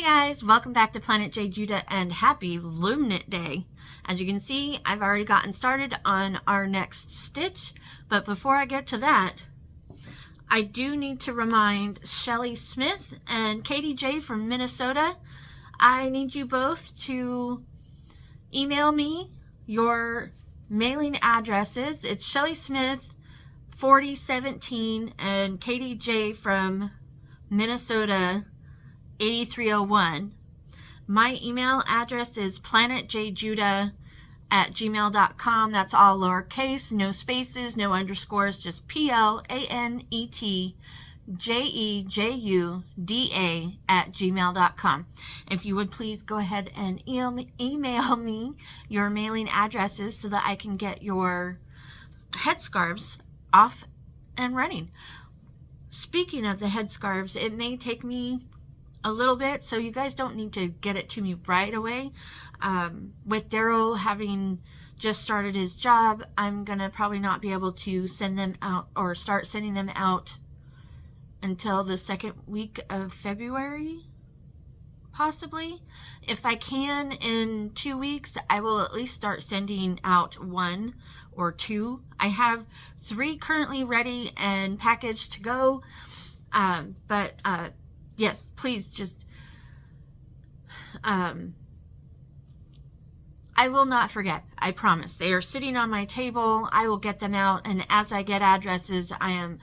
guys, welcome back to planetjejuda and happy Loom Knit Day. As you can see, I've already gotten started on our next stitch, but before I get to that, I do need to remind Shelly Smith and Katie J from Minnesota, I need you both to email me your mailing addresses. It's Shelly Smith 4017 and Katie J from Minnesota 8301. My email address is planetjejuda@gmail.com. That's all lowercase, no spaces, no underscores, just planetjejuda@gmail.com. If you would please go ahead and email me your mailing addresses so that I can get your headscarves off and running. Speaking of the headscarves, it may take me a little bit, so you guys don't need to get it to me right away. With Daryl having just started his job, I'm gonna probably not be able to send them out or start sending them out until the second week of February, possibly. If I can in 2 weeks, I will at least start sending out 1 or 2. I have 3 currently ready and packaged to go, but yes, please just, I will not forget, I promise. They are sitting on my table. I will get them out, and as I get addresses, I am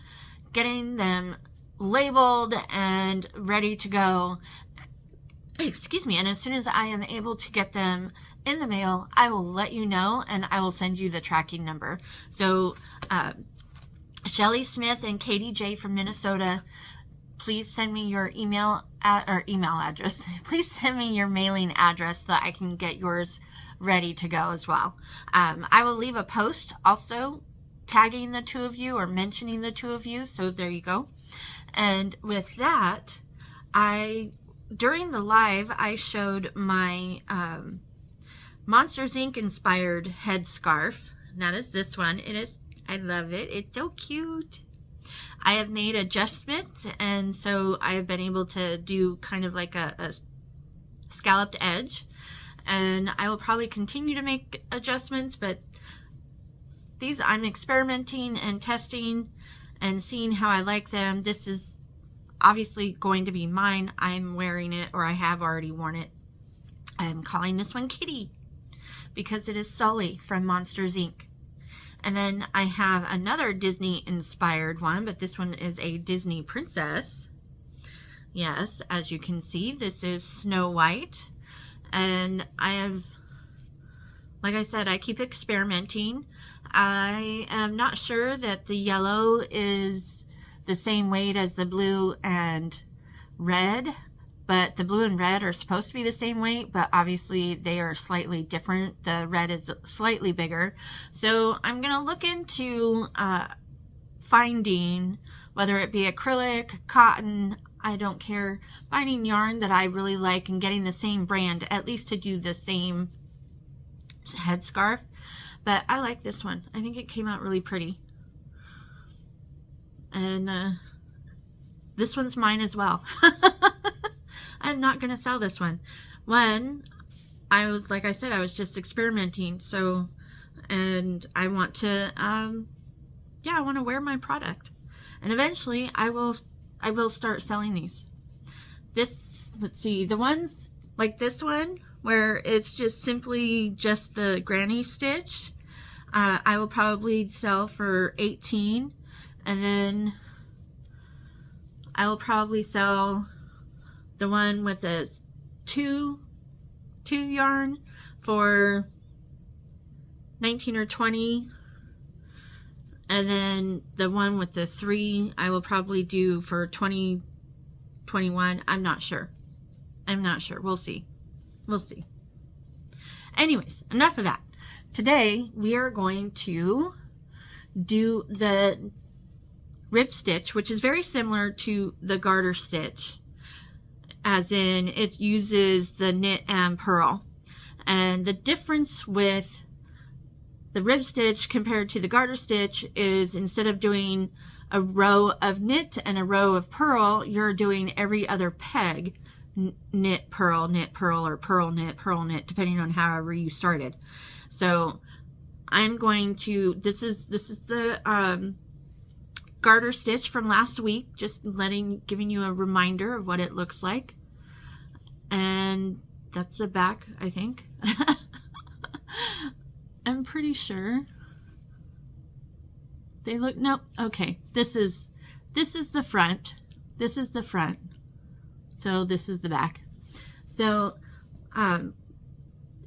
getting them labeled and ready to go. Excuse me, and as soon as I am able to get them in the mail, I will let you know, and I will send you the tracking number. So, Shelly Smith and Katie J from Minnesota, please send me your email address. Please send me your mailing address so that I can get yours ready to go as well. I will leave a post also tagging the 2 of you or mentioning the 2 of you. So there you go. And with that, during the live, I showed my Monsters Inc. inspired headscarf. And that is this one. I love it. It's so cute. I have made adjustments, and so I have been able to do kind of like a scalloped edge, and I will probably continue to make adjustments, but these I'm experimenting and testing and seeing how I like them. This is obviously going to be mine. I'm wearing it, or I have already worn it. I'm calling this one Kitty because it is Sully from Monsters Inc. And then I have another Disney inspired one, but this one is a Disney princess. Yes, as you can see, this is Snow White. And I have, like I said, I keep experimenting. I am not sure that the yellow is the same weight as the blue and red, but the blue and red are supposed to be the same weight, but obviously they are slightly different. The red is slightly bigger. So I'm going to look into finding, whether it be acrylic, cotton, I don't care, finding yarn that I really like and getting the same brand, at least to do the same headscarf. But I like this one. I think it came out really pretty. And this one's mine as well. I'm not going to sell this one. Like I said, I was just experimenting. So, and I want to, I want to wear my product. And eventually I will start selling these. Let's see, the ones like this one, where it's just simply just the granny stitch, I will probably sell for $18. And then I will probably sell the one with a two yarn for $19 or $20, and then the one with the 3 I will probably do for $20, $21. I'm not sure. We'll see. Anyways, enough of that. Today we are going to do the rib stitch, which is very similar to the garter stitch, as in it uses the knit and purl. And the difference with the rib stitch compared to the garter stitch is, instead of doing a row of knit and a row of purl, you're doing every other peg knit, purl, or purl, knit, depending on however you started. So I'm going to, this is the garter stitch from last week, just giving you a reminder of what it looks like. And that's the back, I think. I'm pretty sure. They look, nope, okay. This is the front. This is the front. So this is the back. So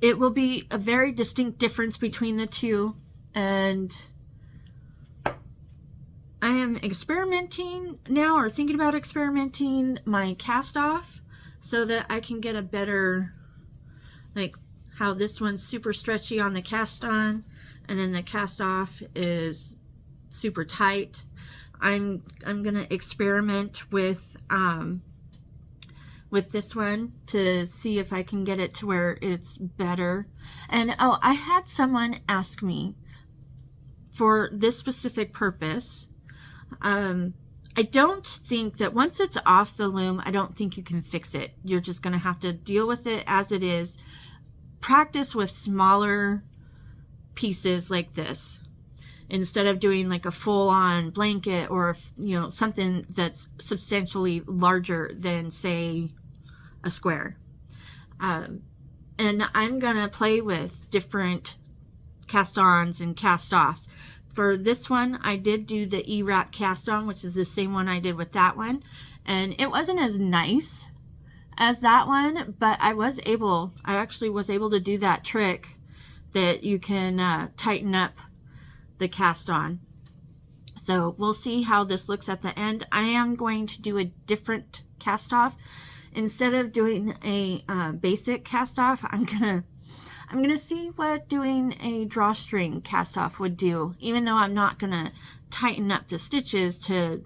it will be a very distinct difference between the two, and I am experimenting now, or thinking about experimenting my cast off so that I can get a better, like how this one's super stretchy on the cast on, and then the cast off is super tight. I'm gonna experiment with this one to see if I can get it to where it's better. And oh, I had someone ask me for this specific purpose. I don't think that once it's off the loom, I don't think you can fix it. You're just going to have to deal with it as it is. Practice with smaller pieces like this, instead of doing like a full-on blanket, or, you know, something that's substantially larger than, say, a square. And I'm going to play with different cast-ons and cast-offs. For this one, I did do the E-wrap cast-on, which is the same one I did with that one. And it wasn't as nice as that one, but I actually was able to do that trick that you can tighten up the cast-on. So we'll see how this looks at the end. I am going to do a different cast-off. Instead of doing a basic cast-off, I'm gonna see what doing a drawstring cast-off would do, even though I'm not gonna tighten up the stitches to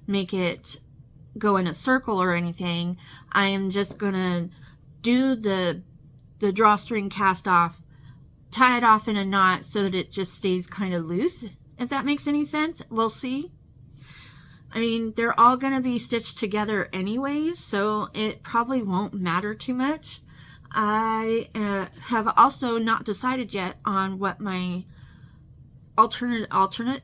make it go in a circle or anything. I am just gonna do the drawstring cast-off, tie it off in a knot so that it just stays kind of loose, if that makes any sense. We'll see. I mean, they're all gonna be stitched together anyways, so it probably won't matter too much. I have also not decided yet on what my alternate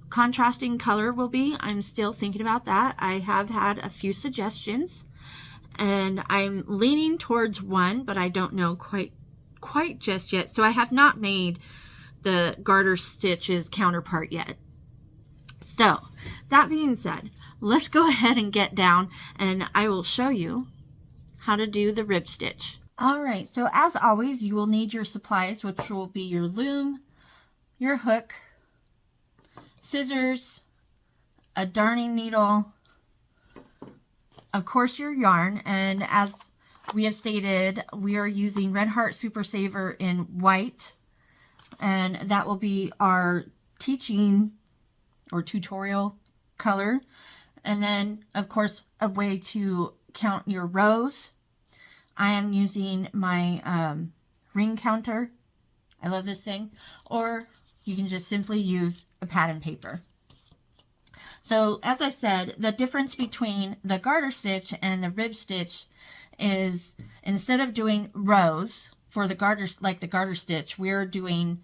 contrasting color will be. I'm still thinking about that. I have had a few suggestions, and I'm leaning towards one, but I don't know quite just yet. So I have not made the garter stitches counterpart yet. So that being said, let's go ahead and get down, and I will show you how to do the rib stitch. Alright, so as always, you will need your supplies, which will be your loom, your hook, scissors, a darning needle, of course your yarn, and as we have stated, we are using Red Heart Super Saver in white, and that will be our teaching or tutorial color. And then, of course, a way to count your rows. I am using my ring counter. I love this thing. Or you can just simply use a pad and paper. So, as I said, the difference between the garter stitch and the rib stitch is, instead of doing rows for the garter, like the garter stitch, we're doing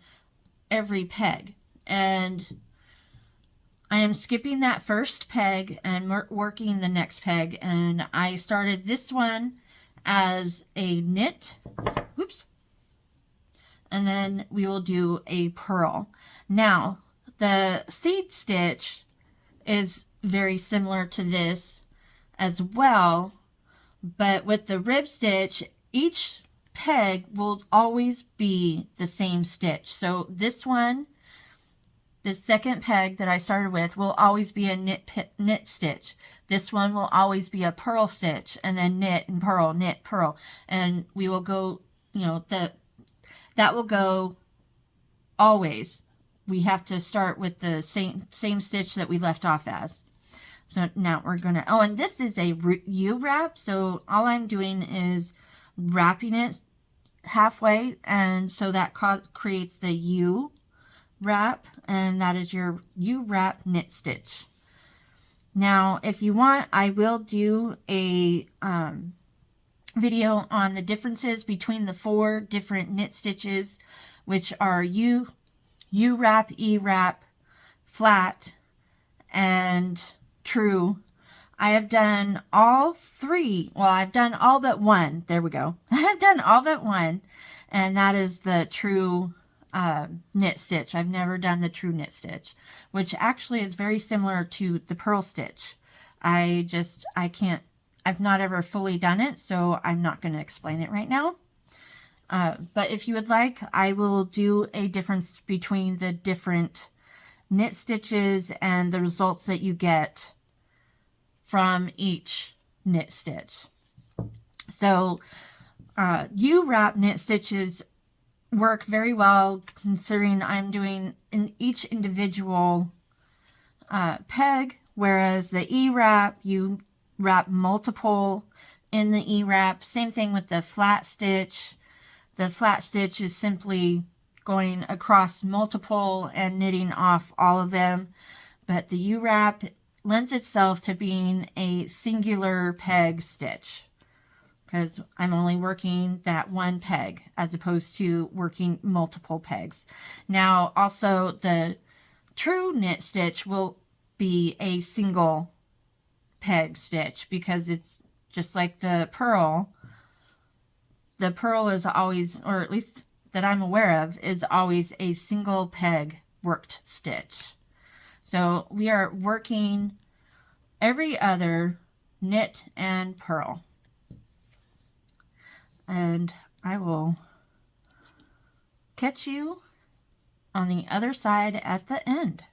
every peg. And I am skipping that first peg and working the next peg, and I started this one as a knit, whoops, and then we will do a purl. Now, the seed stitch is very similar to this as well, but with the rib stitch, each peg will always be the same stitch. So this one, the second peg that I started with, will always be a knit stitch. This one will always be a purl stitch, and then knit and purl, knit, purl. And we will go, you know, that will go always. We have to start with the same stitch that we left off as. So now we're going to, oh, and this is a U-wrap. So all I'm doing is wrapping it halfway, and so that creates the U wrap, and that is your U-wrap knit stitch. Now, if you want, I will do a video on the differences between the 4 different knit stitches, which are U-wrap, E-wrap, flat, and true. I have done all 3. Well, I've done all but 1. There we go. I've done all but 1, and that is the true knit stitch. I've never done the true knit stitch, which actually is very similar to the purl stitch. I've not ever fully done it, so I'm not going to explain it right now. But if you would like, I will do a difference between the different knit stitches and the results that you get from each knit stitch. So U-wrap knit stitches work very well, considering I'm doing in each individual peg, whereas the E-wrap, you wrap multiple in the E-wrap. Same thing with the flat stitch. The flat stitch is simply going across multiple and knitting off all of them, but the U-wrap lends itself to being a singular peg stitch, because I'm only working that one peg as opposed to working multiple pegs. Now, also the true knit stitch will be a single peg stitch, because it's just like the purl. The purl is always, or at least that I'm aware of, is always a single peg worked stitch. So we are working every other knit and purl. And I will catch you on the other side at the end.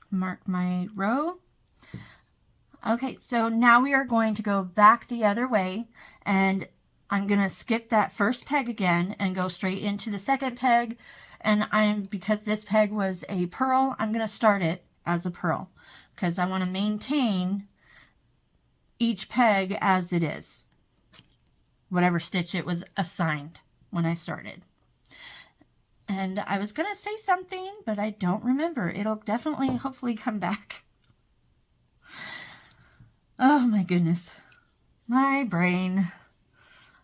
Mark my row. Okay, so now we are going to go back the other way, and I'm going to skip that first peg again and go straight into the second peg. And because this peg was a purl, I'm going to start it as a purl, because I want to maintain each peg as it is, whatever stitch it was assigned when I started. And I was going to say something, but I don't remember. It'll definitely, hopefully, come back. Oh my goodness. My brain.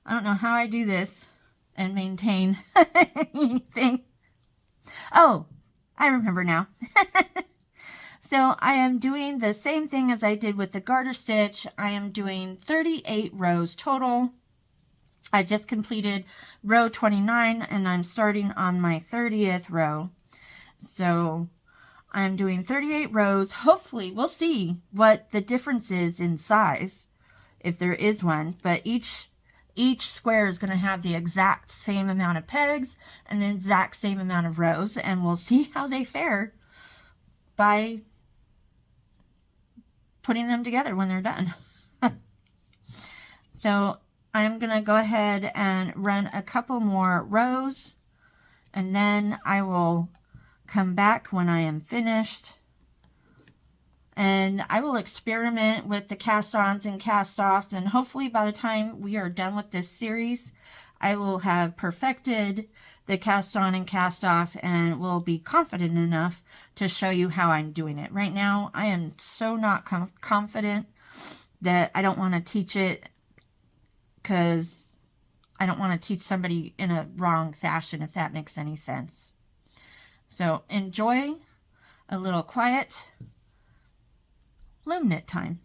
I don't know how I do this and maintain anything. Oh, I remember now. So I am doing the same thing as I did with the garter stitch. I am doing 38 rows total. I just completed row 29 and I'm starting on my 30th row. So I'm doing 38 rows. Hopefully we'll see what the difference is in size, if there is one, but each square is going to have the exact same amount of pegs and the exact same amount of rows, and we'll see how they fare by putting them together when they're done. So I'm going to go ahead and run a couple more rows, and then I will come back when I am finished. And I will experiment with the cast-ons and cast-offs, and hopefully by the time we are done with this series, I will have perfected the cast-on and cast-off and will be confident enough to show you how I'm doing it. Right now, I am so not confident that I don't want to teach it, because I don't want to teach somebody in a wrong fashion, if that makes any sense. So enjoy a little quiet loom knit time.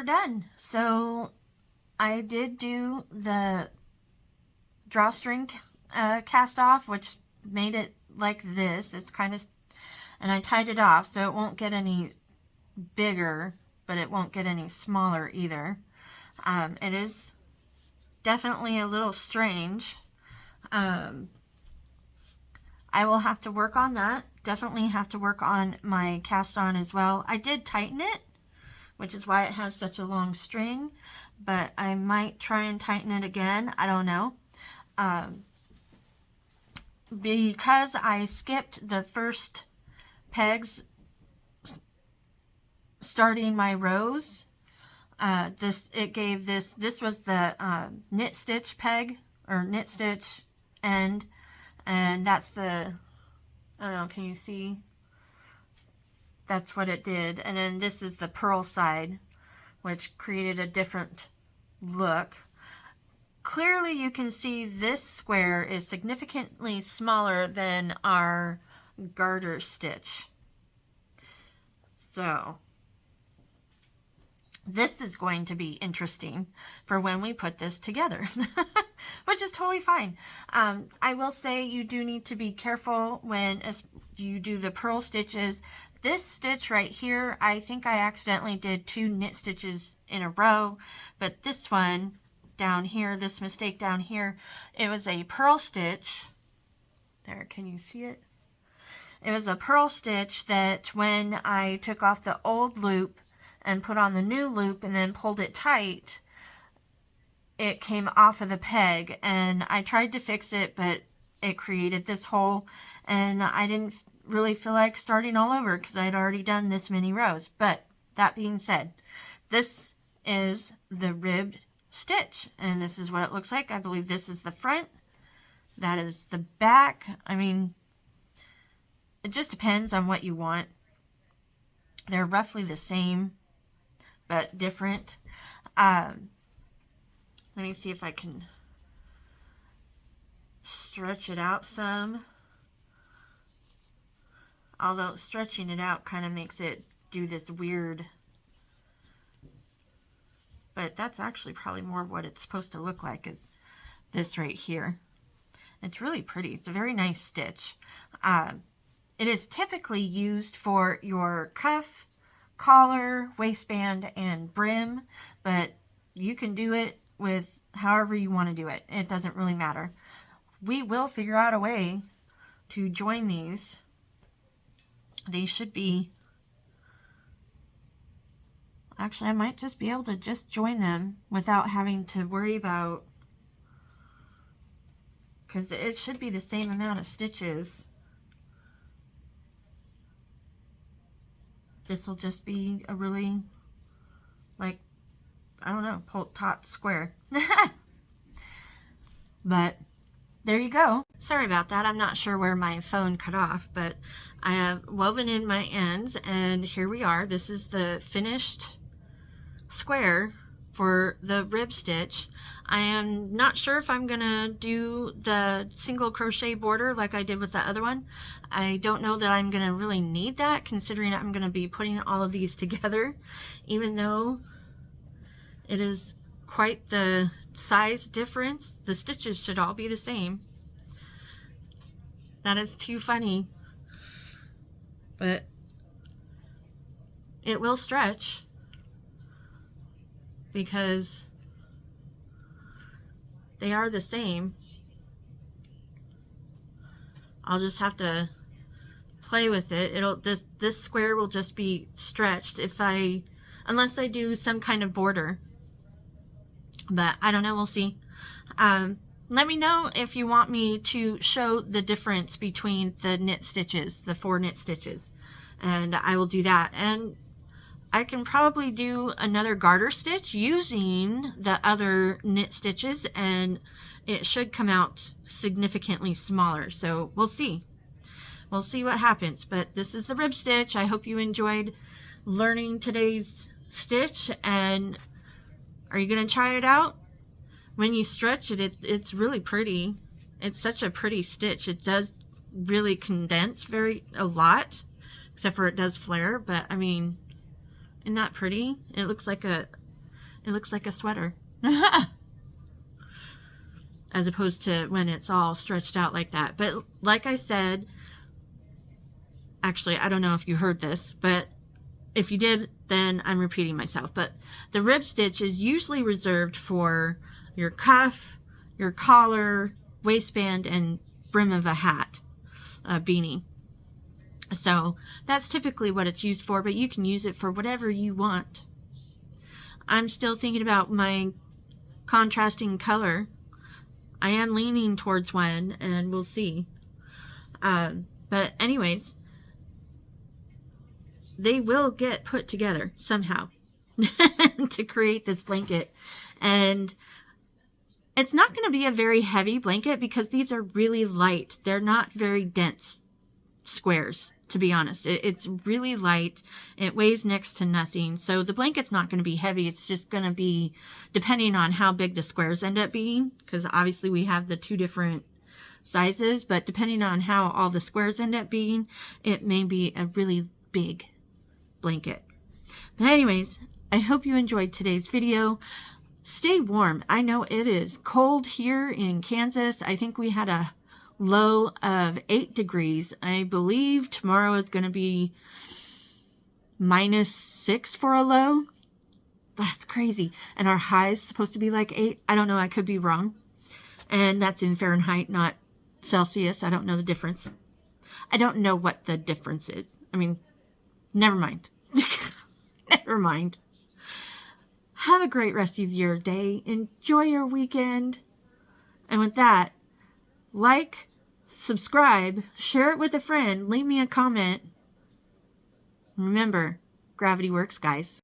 we're done. So I did do the drawstring cast off, which made it like this. It's kind of, and I tied it off so it won't get any bigger, but it won't get any smaller either. It is definitely a little strange. I will have to work on that. Definitely have to work on my cast on as well. I did tighten it, which is why it has such a long string, but I might try and tighten it again. I don't know. Because I skipped the first pegs starting my rows, this was the knit stitch peg or knit stitch end, and that's the, I don't know, can you see? That's what it did. And then this is the purl side, which created a different look. Clearly you can see this square is significantly smaller than our garter stitch. So this is going to be interesting for when we put this together, which is totally fine. I will say you do need to be careful when you do the purl stitches. This stitch right here, I think I accidentally did 2 knit stitches in a row, but this one down here, this mistake down here, it was a purl stitch. There, can you see it? It was a purl stitch that when I took off the old loop and put on the new loop and then pulled it tight, it came off of the peg, and I tried to fix it, but it created this hole, and I didn't really feel like starting all over because I'd already done this many rows. But that being said, this is the ribbed stitch, and this is what it looks like. I believe this is the front, that is the back. I mean, it just depends on what you want. They're roughly the same but different. Let me see if I can stretch it out some, although stretching it out kind of makes it do this weird, but that's actually probably more what it's supposed to look like, is this right here. It's really pretty. It's a very nice stitch. It is typically used for your cuff, collar, waistband, and brim, but you can do it with however you want to do it. It doesn't really matter. We will figure out a way to join these. They should be, actually I might just be able to just join them without having to worry about, because it should be the same amount of stitches. This will just be a really, like, I don't know, top square. But there you go. Sorry about that. I'm not sure where my phone cut off, but I have woven in my ends, and here we are. This is the finished square for the rib stitch. I am not sure if I'm gonna do the single crochet border like I did with the other one. I don't know that I'm gonna really need that, considering I'm gonna be putting all of these together, even though it is quite the size difference. The stitches should all be the same. That is too funny, but it will stretch because they are the same. I'll just have to play with it. This square will just be stretched unless I do some kind of border. But I don't know, we'll see. Let me know if you want me to show the difference between the knit stitches, the 4 knit stitches, and I will do that. And I can probably do another garter stitch using the other knit stitches, and it should come out significantly smaller. So we'll see. We'll see what happens. But this is the rib stitch. I hope you enjoyed learning today's stitch. And are you going to try it out? When you stretch it, it's really pretty. It's such a pretty stitch. It does really condense a lot, except for it does flare. But I mean, isn't that pretty? It looks like a It looks like a sweater. As opposed to when it's all stretched out like that. But like I said, actually, I don't know if you heard this, but if you did, then I'm repeating myself. But the rib stitch is usually reserved for your cuff, your collar, waistband, and brim of a hat, a beanie. So that's typically what it's used for, but you can use it for whatever you want. I'm still thinking about my contrasting color. I am leaning towards one, and we'll see. But anyways, they will get put together somehow to create this blanket. And it's not going to be a very heavy blanket because these are really light. They're not very dense squares, to be honest. It's really light. It weighs next to nothing. So the blanket's not going to be heavy. It's just going to be depending on how big the squares end up being, because obviously we have the two different sizes, but depending on how all the squares end up being, it may be a really big blanket. But anyways, I hope you enjoyed today's video. Stay warm. I know it is cold here in Kansas. I think we had a low of 8 degrees. I believe tomorrow is going to be -6 for a low. That's crazy. And our high is supposed to be like 8. I don't know. I could be wrong. And that's in Fahrenheit, not Celsius. I don't know the difference. I don't know what the difference is. I mean, never mind. Never mind. Have a great rest of your day. Enjoy your weekend. And with that, like, subscribe, share it with a friend, leave me a comment. Remember, gravity works, guys.